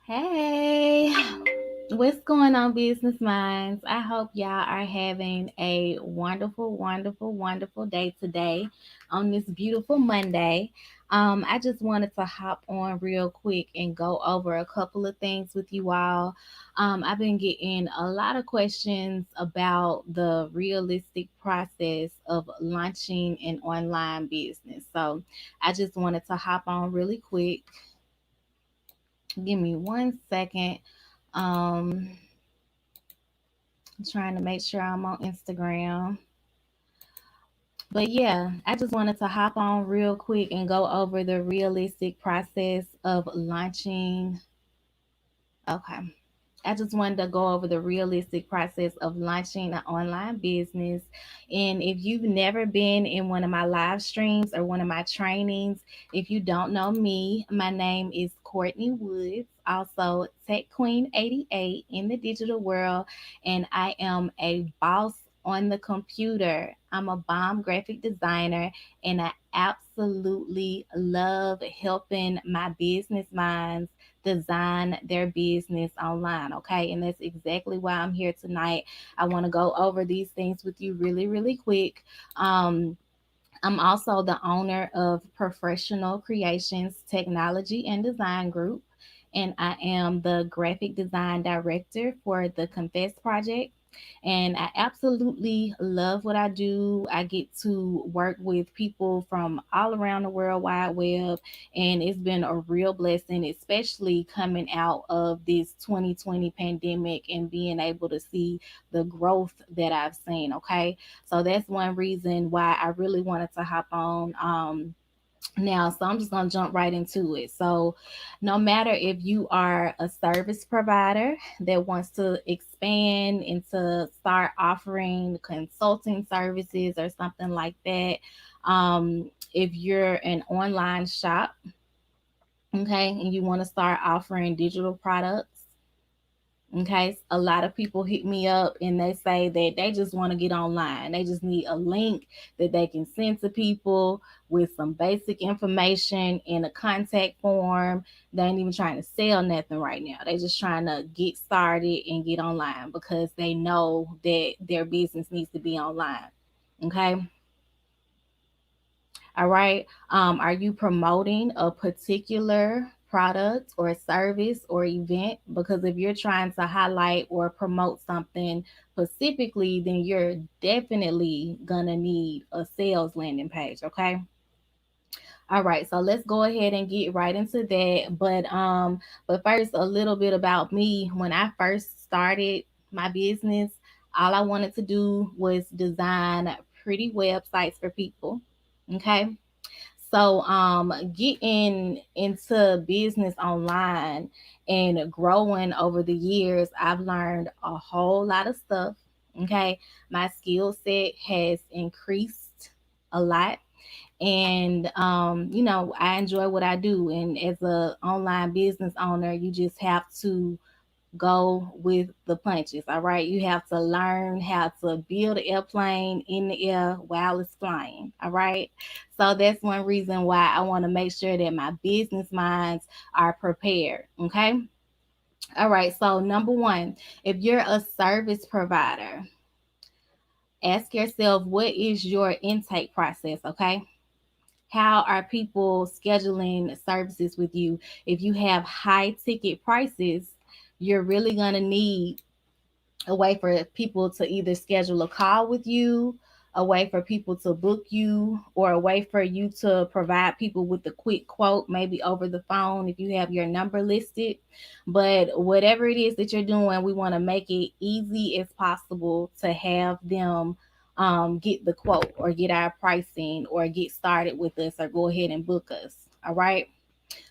Hey, what's going on, business minds? I hope y'all are having a wonderful, wonderful, wonderful day today on this beautiful Monday. I just wanted to hop on real quick and go over a couple of things with you all. I've been getting a lot of questions about the realistic process of launching an online business. So I just wanted to hop on really quick. Give me 1 second. Um, trying to make sure I'm on Instagram. But yeah, I just wanted to hop on real quick and go over the realistic process of launching. Okay. I just wanted to go over the realistic process of launching an online business. And if you've never been in one of my live streams or one of my trainings, if you don't know me, my name is Courtney Woods, also Tech Queen 88 in the digital world, and I am a boss on the computer. I'm a bomb graphic designer, and I absolutely love helping my business minds design their business online. Okay. And that's exactly why I'm here tonight. I want to go over these things with you really, really quick. Um, I'm also the owner of Professional Creations Technology and Design Group, and I am the graphic design director for the Confess Project. And I absolutely love what I do. I get to work with people from all around the World Wide Web, and it's been a real blessing, especially coming out of this 2020 pandemic and being able to see the growth that I've seen. Okay. So that's one reason why I really wanted to hop on. Now, so I'm just going to jump right into it. So, no matter if you are a service provider that wants to expand and to start offering consulting services or something like that, if you're an online shop, okay, and you want to start offering digital products. Okay, a lot of people hit me up and they say that they just want to get online. They just need a link that they can send to people with some basic information in a contact form. They ain't even trying to sell nothing right now. They just trying to get started and get online because they know that their business needs to be online. Okay. All right. Are you promoting a particular product or service or event? Because if you're trying to highlight or promote something specifically, then you're definitely gonna need a sales landing page. Okay. All right, so let's go ahead and get right into that. But first, a little bit about me. When I first started my business, all I wanted to do was design pretty websites for people. Okay. So getting into business online and growing over the years, I've learned a whole lot of stuff. Okay. My skill set has increased a lot, and I enjoy what I do. And as a online business owner, you just have to go with the punches. All right, you have to learn how to build an airplane in the air while it's flying. All right, so that's one reason why I want to make sure that my business minds are prepared. Okay. All right, so number one, if you're a service provider, ask yourself, what is your intake process? Okay, how are people scheduling services with you? If you have high ticket prices, you're really going to need a way for people to either schedule a call with you, a way for people to book you, or a way for you to provide people with a quick quote, maybe over the phone if you have your number listed. But whatever it is that you're doing, we want to make it easy as possible to have them get the quote or get our pricing or get started with us or go ahead and book us. All right.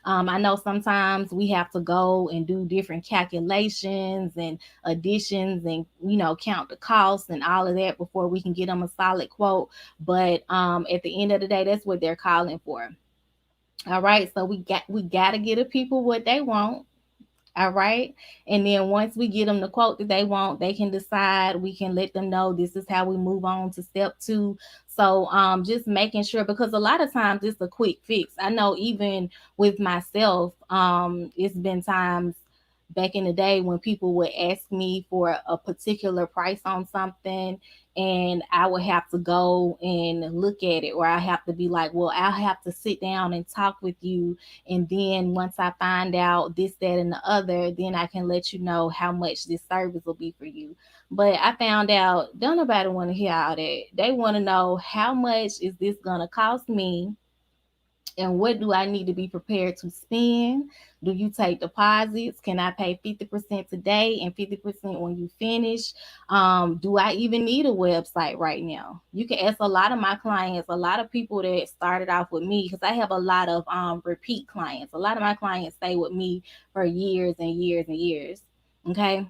I know sometimes we have to go and do different calculations and additions and, count the costs and all of that before we can get them a solid quote. But at the end of the day, that's what they're calling for. All right. So we got to get the people what they want. All right. And then once we get them the quote that they want, they can decide. We can let them know this is how we move on to step two. So just making sure, because a lot of times it's a quick fix. I know even with myself, it's been times. back in the day when people would ask me for a particular price on something, and I would have to go and look at it, or I have to be like, well, I'll have to sit down and talk with you, and then once I find out this, that, and the other, then I can let you know how much this service will be for you. But I found out don't nobody want to hear all that. They want to know how much is this gonna cost me, and what do I need to be prepared to spend? Do you take deposits? Can I pay 50% today and 50% when you finish? Do I even need a website right now? You can ask a lot of my clients, a lot of people that started off with me, because I have a lot of repeat clients. A lot of my clients stay with me for years and years and years. Okay.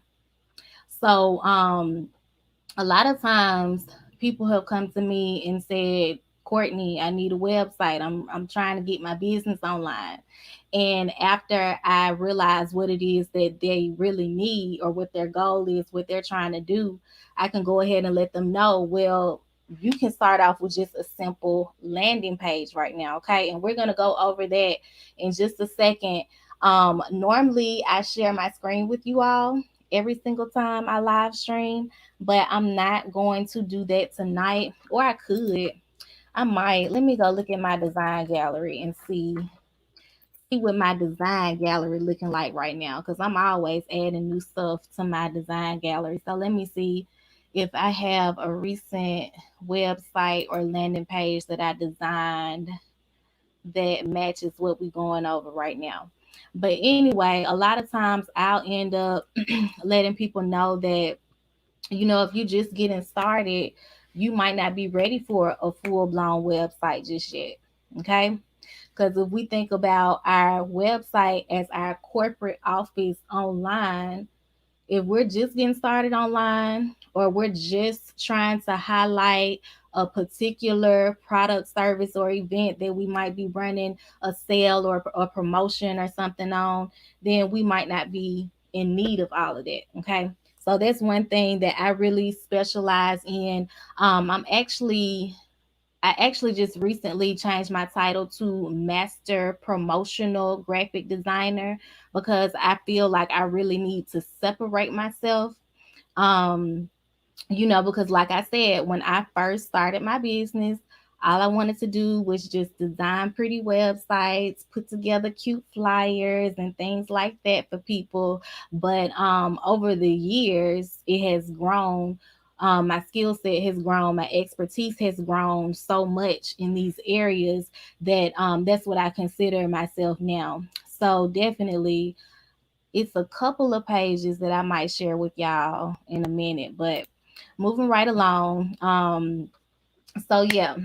So a lot of times people have come to me and said, Courtney, I need a website. I'm trying to get my business online. And after I realize what it is that they really need, or what their goal is, what they're trying to do, I can go ahead and let them know, well, you can start off with just a simple landing page right now. Okay. And we're going to go over that in just a second. Normally I share my screen with you all every single time I live stream, but I'm not going to do that tonight. Or I could. I might. Let me go look at my design gallery and see what my design gallery looking like right now, because I'm always adding new stuff to my design gallery. So let me see if I have a recent website or landing page that I designed that matches what we're going over right now. But anyway, a lot of times I'll end up letting people know that, if you're just getting started, you might not be ready for a full blown website just yet. Okay. Because if we think about our website as our corporate office online, if we're just getting started online, or we're just trying to highlight a particular product, service, or event that we might be running a sale or a promotion or something on, then we might not be in need of all of that. Okay. So that's one thing that I really specialize in. I actually just recently changed my title to Master Promotional Graphic Designer, because I feel like I really need to separate myself. Um, because like I said, when I first started my business, all I wanted to do was just design pretty websites, put together cute flyers and things like that for people. But over the years, it has grown. My skill set has grown, my expertise has grown so much in these areas that that's what I consider myself now. So definitely, it's a couple of pages that I might share with y'all in a minute, but moving right along. So yeah,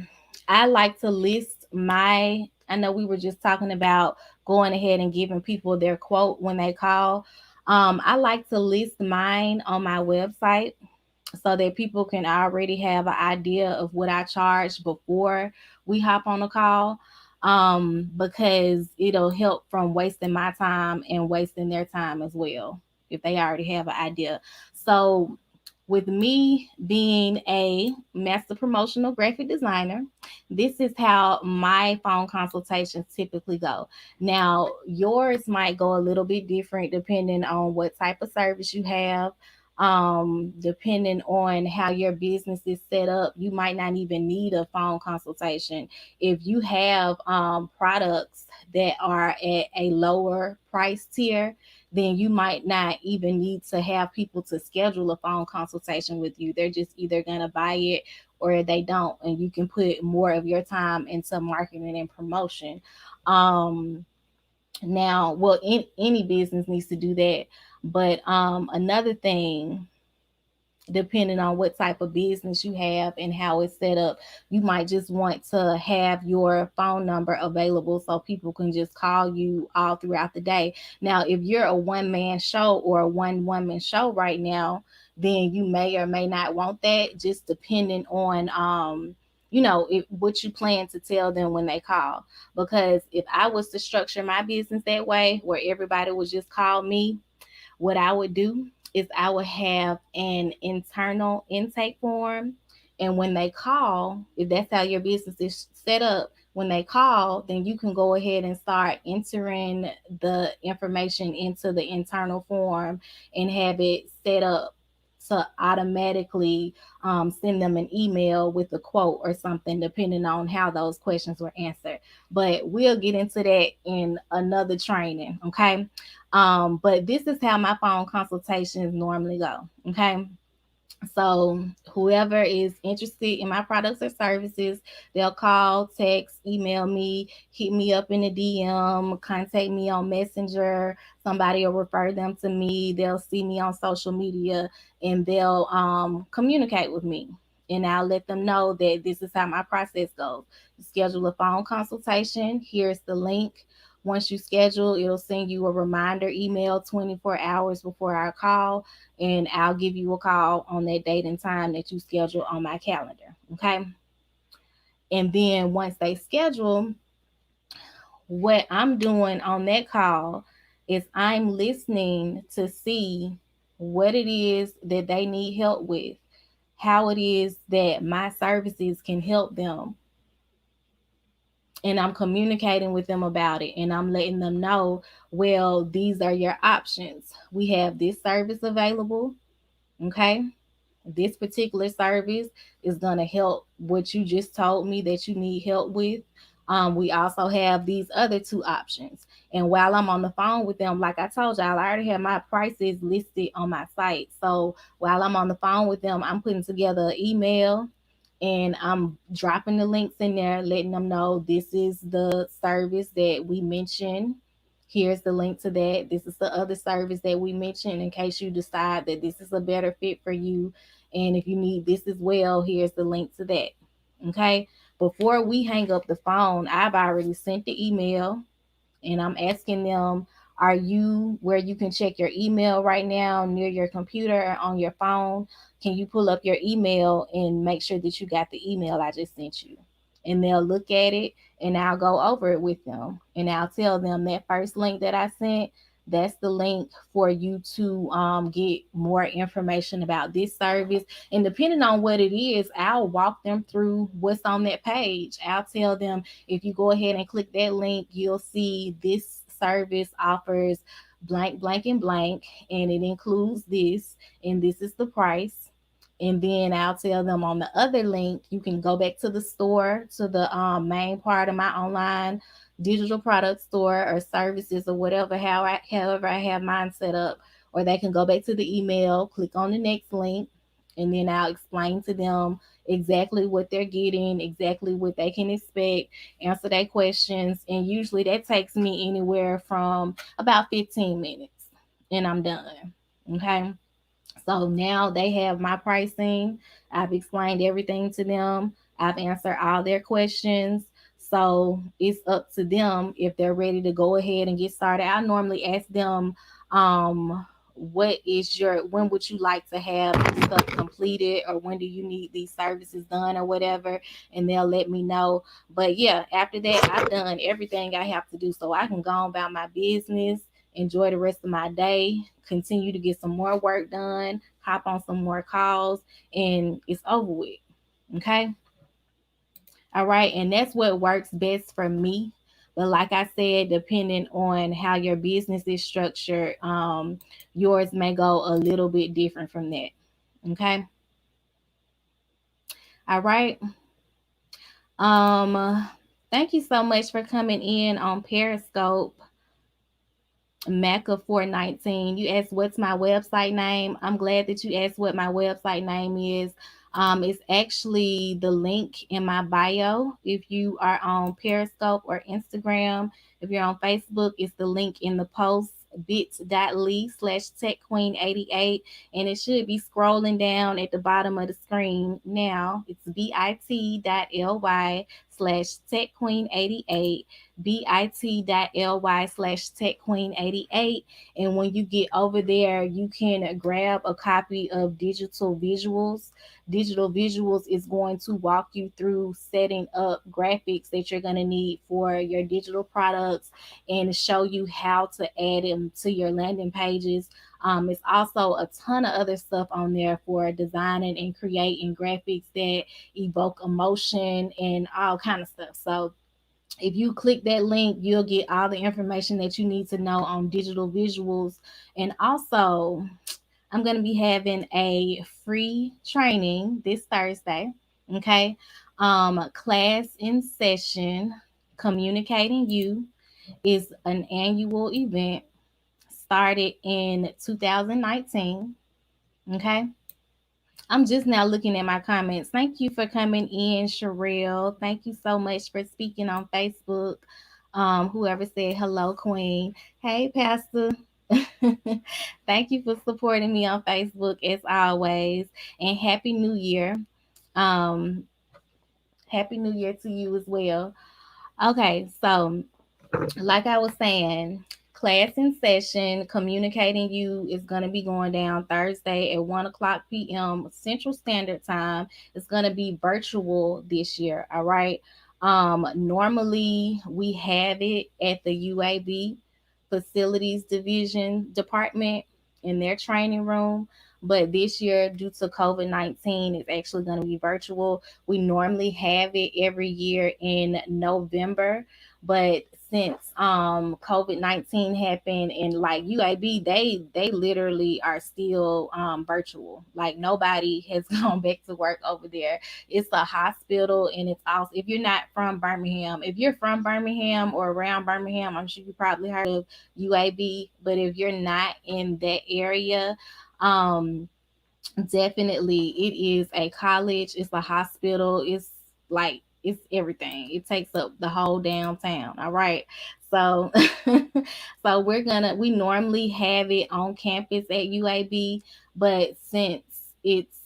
I like to list my, I know we were just talking about going ahead and giving people their quote when they call. I like to list mine on my website so that people can already have an idea of what I charge before we hop on a call. Because it'll help from wasting my time and wasting their time as well, if they already have an idea. So, with me being a master promotional graphic designer, this is how my phone consultations typically go. Now, yours might go a little bit different depending on what type of service you have. Depending on how your business is set up, you might not even need a phone consultation. If you have products that are at a lower price tier, then you might not even need to have people to schedule a phone consultation with you. They're just either going to buy it or they don't, and you can put more of your time into marketing and promotion. Um, Now, well, any business needs to do that, but another thing, depending on what type of business you have and how it's set up, you might just want to have your phone number available so people can just call you all throughout the day. Now, if you're a one man show or a one woman show right now, then you may or may not want that, just depending on what you plan to tell them when they call. Because if I was to structure my business that way, where everybody would just call me, what I would do is I would have an internal intake form. And when they call, if that's how your business is set up, when they call, then you can go ahead and start entering the information into the internal form and have it set up to automatically send them an email with a quote or something, depending on how those questions were answered. But we'll get into that in another training, okay? But this is how my phone consultations normally go, okay? So whoever is interested in my products or services, they'll call, text, email me, hit me up in the DM, contact me on Messenger. Somebody will refer them to me. They'll see me on social media and they'll communicate with me. And I'll let them know that this is how my process goes. Schedule a phone consultation. Here's the link. Once you schedule, it'll send you a reminder email 24 hours before our call, and I'll give you a call on that date and time that you schedule on my calendar. Okay. And then once they schedule, what I'm doing on that call is I'm listening to see what it is that they need help with, how it is that my services can help them, and I'm communicating with them about it, and I'm letting them know, well, these are your options. We have this service available, okay? This particular service is going to help what you just told me that you need help with. We also have these other two options. And while I'm on the phone with them, like I told y'all, I already have my prices listed on my site. So while I'm on the phone with them, I'm putting together an email and I'm dropping the links in there, letting them know this is the service that we mentioned. Here's the link to that. This is the other service that we mentioned in case you decide that this is a better fit for you. And if you need this as well, here's the link to that. Okay. Before we hang up the phone, I've already sent the email and I'm asking them, are you where you can check your email right now near your computer or on your phone? Can you pull up your email and make sure that you got the email I just sent you? And they'll look at it and I'll go over it with them. And I'll tell them that first link that I sent, that's the link for you to get more information about this service. And depending on what it is, I'll walk them through what's on that page. I'll tell them, if you go ahead and click that link, you'll see this service offers blank, blank, and blank, and it includes this, and this is the price. And then I'll tell them on the other link, you can go back to the store, to the main part of my online digital product store or services or whatever, however I have mine set up, or they can go back to the email, click on the next link, and then I'll explain to them exactly what they're getting, exactly what they can expect, answer their questions. And usually that takes me anywhere from about 15 minutes and I'm done. Okay. So now they have my pricing. I've explained everything to them. I've answered all their questions. So it's up to them if they're ready to go ahead and get started. I normally ask them, what is when would you like to have this stuff completed, or when do you need these services done or whatever, and they'll let me know. But yeah, after that, I've done everything I have to do so I can go on about my business, enjoy the rest of my day, continue to get some more work done, hop on some more calls, and it's over with. Okay. All right. And that's what works best for me. But like I said, depending on how your business is structured, yours may go a little bit different from that. Okay. All right. Thank you so much for coming in on Periscope. Macca 419. You asked what's my website name. I'm glad that you asked what my website name is. It's actually the link in my bio. If you are on Periscope or Instagram, if you're on Facebook, it's the link in the post, bit.ly/techqueen88, and it should be scrolling down at the bottom of the screen now. It's bit.ly/techqueen88, bit.ly/techqueen88. And when you get over there, you can grab a copy of Digital Visuals. Digital Visuals is going to walk you through setting up graphics that you're going to need for your digital products and show you how to add them to your landing pages. It's also a ton of other stuff on there for designing and creating graphics that evoke emotion and all kind of stuff. So If you click that link, you'll get all the information that you need to know on digital visuals. And also, I'm going to be having a free training this Thursday. Okay. Class in session, communicating you, is an annual event started in 2019. Okay. I'm just now looking at my comments. Thank you for coming in, Sherelle. Thank you so much for speaking on Facebook. Whoever said hello, Queen. Hey, Pastor. Thank you for supporting me on Facebook as always. And Happy New Year. Um, Happy New Year to you as well. Okay, so like I was saying, class in session, communicating you is going to be going down Thursday at 1 o'clock p.m. Central Standard Time. It's going to be virtual this year. All right. Normally we have it at the UAB Facilities Division Department in their training room. But this year, due to COVID-19, it's actually going to be virtual. We normally have it every year in November, but since COVID-19 happened, and like UAB, they literally are still virtual. Like nobody has gone back to work over there. It's a hospital, and it's also, if you're not from Birmingham, if you're from Birmingham or around Birmingham, I'm sure you probably heard of UAB. But if you're not in that area, um definitely, it is a college, it's a hospital, it's like it's everything. It takes up the whole downtown. All right. So so we normally have it on campus at UAB, but since it's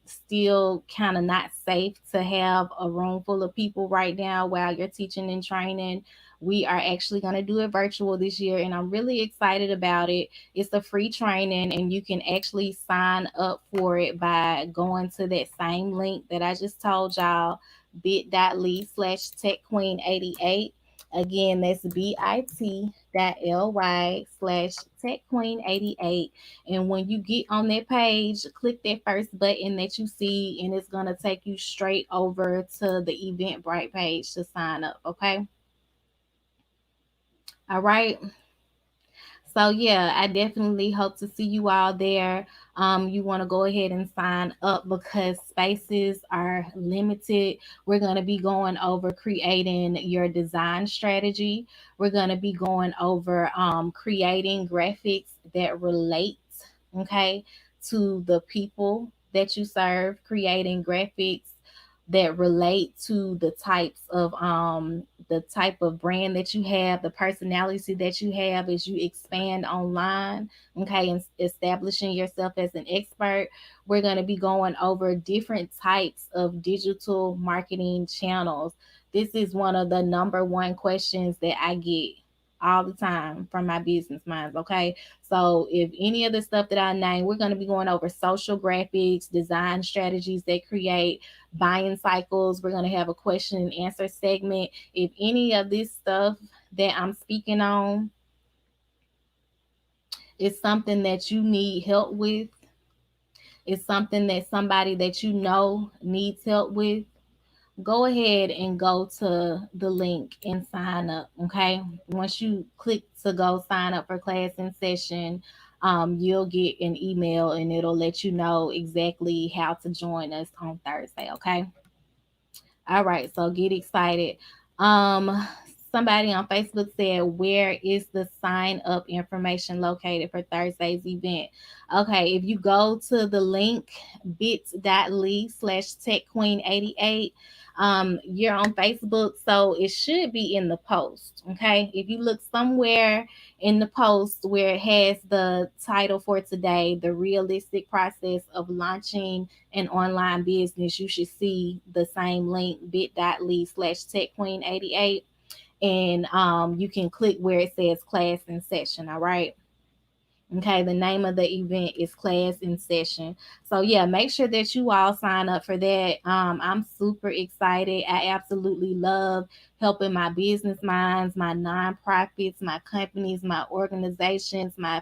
still kind of not safe to have a room full of people right now while you're teaching and training, we are actually going to do it virtual this year, and I'm really excited about it. It's a free training, and you can actually sign up for it by going to that same link that I just told y'all, bit.ly/techqueen88. Again, that's bit.ly/techqueen88. And when you get on that page, click that first button that you see, and it's going to take you straight over to the Eventbrite page to sign up. Okay. All right. So yeah, I definitely hope to see you all there. You want to go ahead and sign up because spaces are limited. We're going to be going over creating your design strategy. We're going to be going over creating graphics that relate, okay, to the people that you serve, creating graphics that relate to the type of brand that you have, the personality that you have as you expand online, okay, and establishing yourself as an expert. We're going to be going over different types of digital marketing channels. This is one of the number one questions that I get all the time from my business minds, okay? So if any of the stuff that I name, we're going to be going over social graphics, design strategies that create buying cycles. We're going to have a question and answer segment. If any of this stuff that I'm speaking on is something that you need help with, is something that somebody that you know needs help with, go ahead and go to the link and sign up. Okay. Once you click to go sign up for class in session, you'll get an email and it'll let you know exactly how to join us on Thursday. Okay. All right, so get excited. Um, Somebody on Facebook said, "Where is the sign up information located for Thursday's event?" Okay, if you go to the link bit.ly/techqueen88, you're on Facebook, so it should be in the post. Okay, if you look somewhere in the post where it has the title for today, the realistic process of launching an online business, you should see the same link, bit.ly/techqueen88. And you can click where it says class in session. All right. Okay, the name of the event is Class in Session. So yeah, make sure that you all sign up for that. I'm super excited. I absolutely love helping my business minds, my nonprofits, my companies, my organizations, my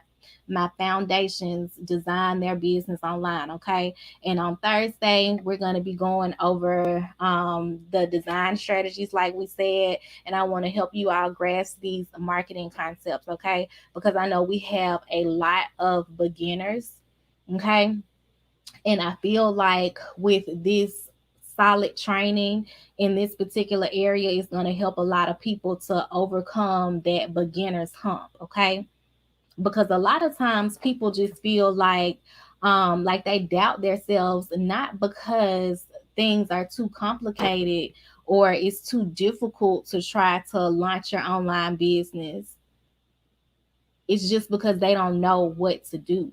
foundations design their business online. Okay. And on Thursday, we're going to be going over the design strategies, like we said. And I want to help you all grasp these marketing concepts. Okay. Because I know we have a lot of beginners. Okay. And I feel like with this solid training in this particular area is going to help a lot of people to overcome that beginner's hump. Okay. Because a lot of times people just feel like they doubt themselves, not because things are too complicated or it's too difficult to try to launch your online business. It's just because they don't know what to do,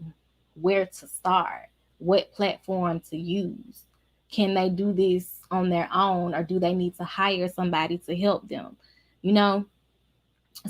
where to start, what platform to use. Can they do this on their own, or do they need to hire somebody to help them? You know,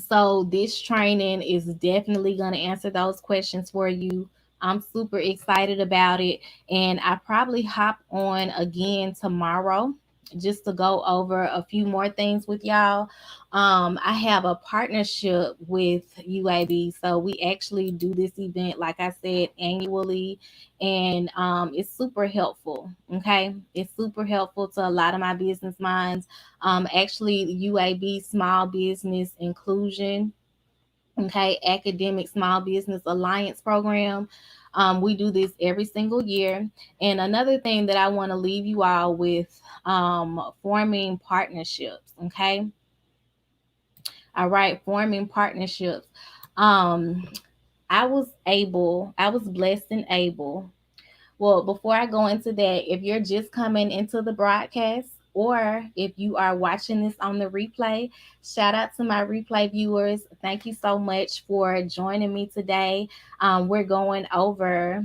so this training is definitely going to answer those questions for you. I'm super excited about it. And I probably hop on again tomorrow just to go over a few more things with y'all. I have a partnership with UAB. So we actually do this event, like I said, annually. And it's super helpful. Okay. It's super helpful to a lot of my business minds. Actually, UAB Small Business Inclusion, okay, Academic Small Business Alliance Program. We do this every single year. And another thing that I want to leave you all with, forming partnerships, okay? All right, forming partnerships. Um, I was blessed and able. Well, before I go into that, if you're just coming into the broadcast, or if you are watching this on the replay, shout out to my replay viewers. Thank you so much for joining me today. We're going over,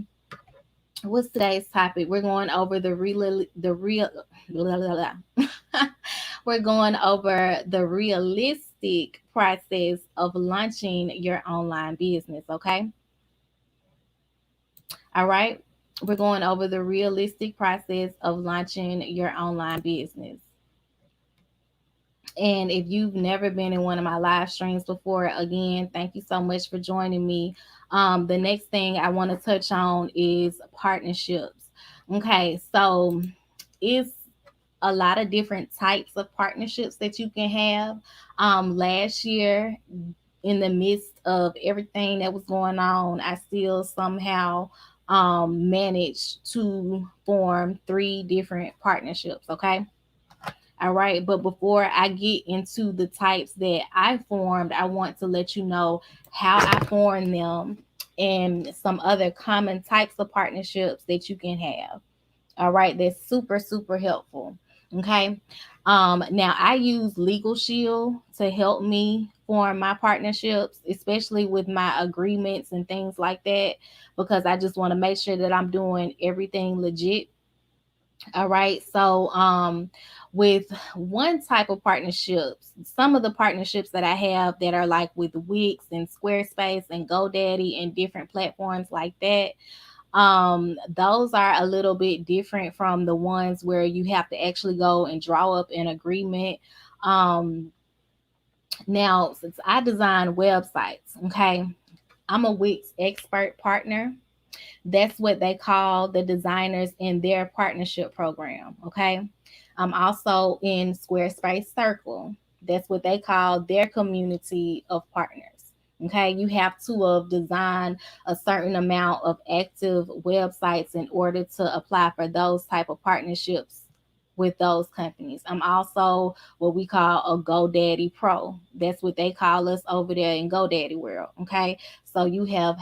what's today's topic? We're going over blah, blah, blah. We're going over the realistic process of launching your online business. Okay. All right. We're going over the realistic process of launching your online business. And if you've never been in one of my live streams before, again, thank you so much for joining me. The next thing I want to touch on is partnerships. Okay, so it's a lot of different types of partnerships that you can have. Last year, in the midst of everything that was going on, I still somehow managed to form 3 different partnerships. Okay. All right. But before I get into the types that I formed, I want to let you know how I formed them and some other common types of partnerships that you can have. All right, that's super, super helpful. Okay. Now I use Legal Shield to help me form my partnerships, especially with my agreements and things like that, because I just want to make sure that I'm doing everything legit. All right. So, with one type of partnerships, some of the partnerships that I have that are like with Wix and Squarespace and GoDaddy and different platforms like that, those are a little bit different from the ones where you have to actually go and draw up an agreement. Um, Now, since I design websites, okay, I'm a Wix expert partner. That's what they call the designers in their partnership program. Okay. I'm also in Squarespace Circle. That's what they call their community of partners. Okay. You have to have designed a certain amount of active websites in order to apply for those type of partnerships with those companies. I'm also what we call a GoDaddy Pro. That's what they call us over there in GoDaddy world. Okay. So you have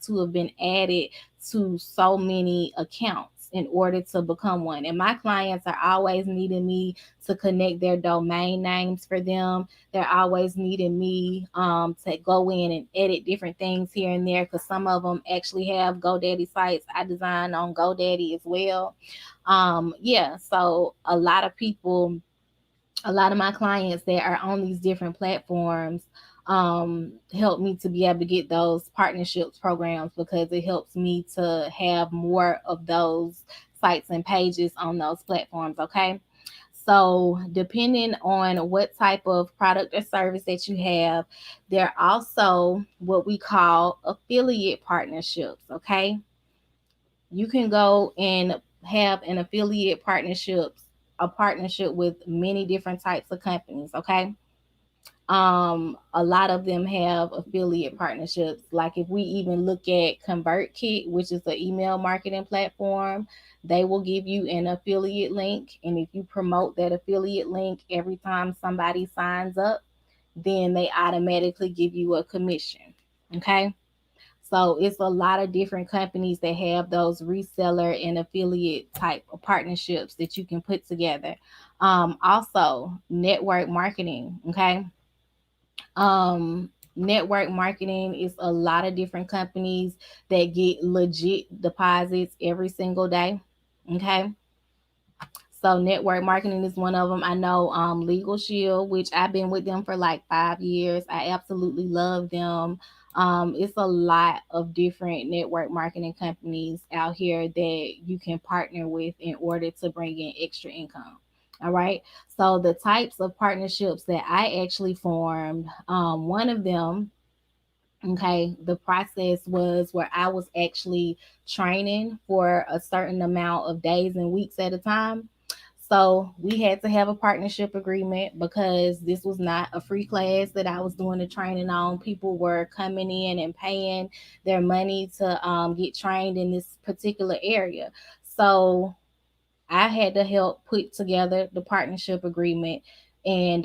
to have been added to so many accounts in order to become one. And my clients are always needing me to connect their domain names for them. They're always needing me to go in and edit different things here and there, because some of them actually have GoDaddy sites. I design on GoDaddy as well. Yeah, so a lot of my clients that are on these different platforms help me to be able to get those partnerships programs, because it helps me to have more of those sites and pages on those platforms. Okay. So, depending on what type of product or service that you have, there are also what we call affiliate partnerships. Okay, you can go and have an affiliate a partnership with many different types of companies. Okay, a lot of them have affiliate partnerships. Like if we even look at ConvertKit, which is the email marketing platform, they will give you an affiliate link, and if you promote that affiliate link every time somebody signs up, then they automatically give you a commission. Okay, so it's a lot of different companies that have those reseller and affiliate type of partnerships that you can put together. Also network marketing. Okay, network marketing is a lot of different companies that get legit deposits every single day. Okay, so network marketing is one of them. I know Legal Shield, which I've been with them for like 5 years. I absolutely love them. It's a lot of different network marketing companies out here that you can partner with in order to bring in extra income. All right. So the types of partnerships that I actually formed, one of them, okay, the process was where I was actually training for a certain amount of days and weeks at a time. So we had to have a partnership agreement because this was not a free class that I was doing the training on. People were coming in and paying their money to get trained in this particular area. So I had to help put together the partnership agreement and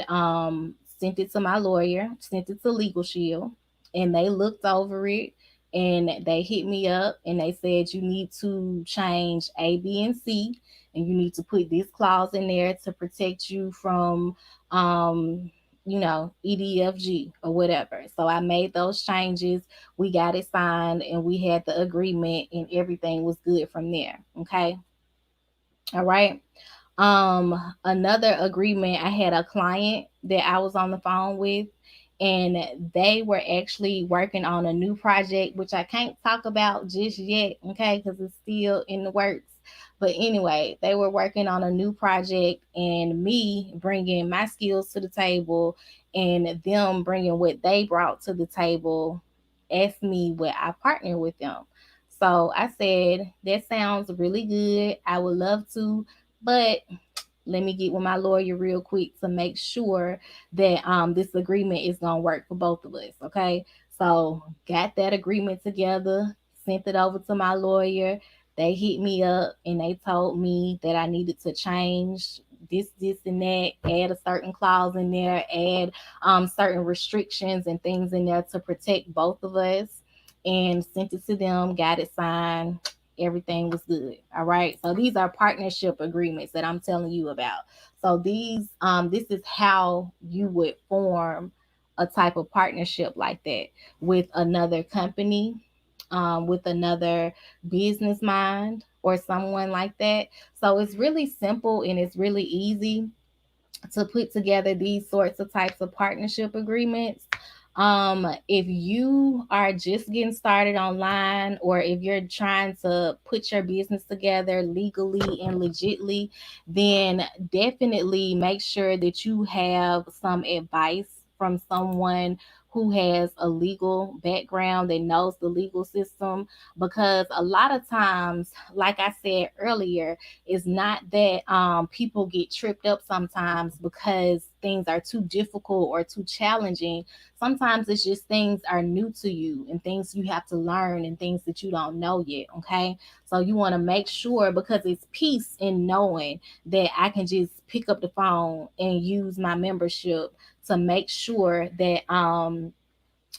sent it to my lawyer, sent it to Legal Shield, and they looked over it and they hit me up and they said you need to change A, B, and C, and you need to put this clause in there to protect you from um EDFG or whatever. So I made those changes. We got it signed and we had the agreement and everything was good from there. Okay. All right. Another agreement, I had a client that I was on the phone with, and they were actually working on a new project, which I can't talk about just yet, okay, because it's still in the works. But anyway, they were working on a new project, and me bringing my skills to the table and them bringing what they brought to the table asked me would I partner with them. So I said, that sounds really good. I would love to, but let me get with my lawyer real quick to make sure that this agreement is gonna work for both of us. Okay. So got that agreement together, sent it over to my lawyer. They hit me up and they told me that I needed to change this, and that, add a certain clause in there, add certain restrictions and things in there to protect both of us, and sent it to them, got it signed, everything was good. All right. So these are partnership agreements that I'm telling you about. So this is how you would form a type of partnership like that with another company, with another business mind or someone like that. So it's really simple and it's really easy to put together these sorts of types of partnership agreements. If you are just getting started online, or if you're trying to put your business together legally and legitly, then definitely make sure that you have some advice from someone who has a legal background that knows the legal system, because a lot of times, like I said earlier, it's not that people get tripped up sometimes because things are too difficult or too challenging. Sometimes it's just things are new to you and things you have to learn and things that you don't know yet. Okay. So you want to make sure, because it's peace in knowing that I can just pick up the phone and use my membership to make sure that I'm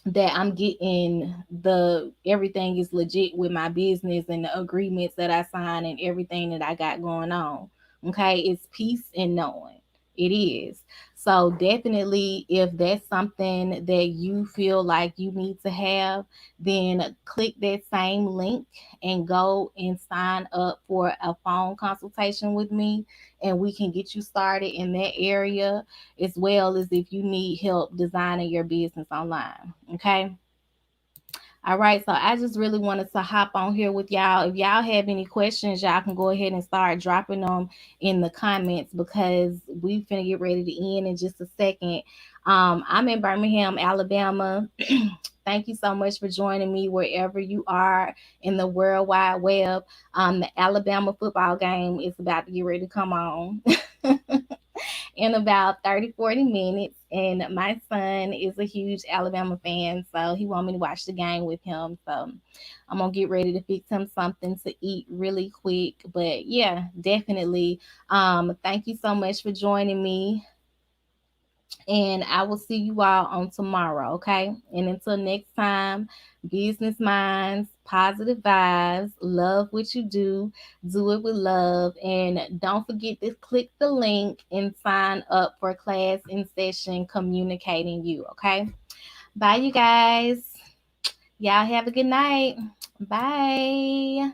getting the everything is legit with my business and the agreements that I sign and everything that I got going on. Okay, it's peace in knowing. It is. So definitely if that's something that you feel like you need to have, then click that same link and go and sign up for a phone consultation with me, and we can get you started in that area, as well as if you need help designing your business online. Okay. All right, so I just really wanted to hop on here with y'all. If y'all have any questions, y'all can go ahead and start dropping them in the comments because we finna get ready to end in just a second. I'm in Birmingham, Alabama. Thank you so much for joining me wherever you are in the World Wide Web. The Alabama football game is about to get ready to come on. In about 30-40 minutes, and my son is a huge Alabama fan, so he want me to watch the game with him. So I'm gonna get ready to fix him something to eat really quick. But yeah, definitely. Thank you so much for joining me, and I will see you all on tomorrow, okay? And until next time, business minds, positive vibes, love what you do it with love, and don't forget to click the link and sign up for class in session communicating you, okay? Bye, you guys. Y'all have a good night. Bye.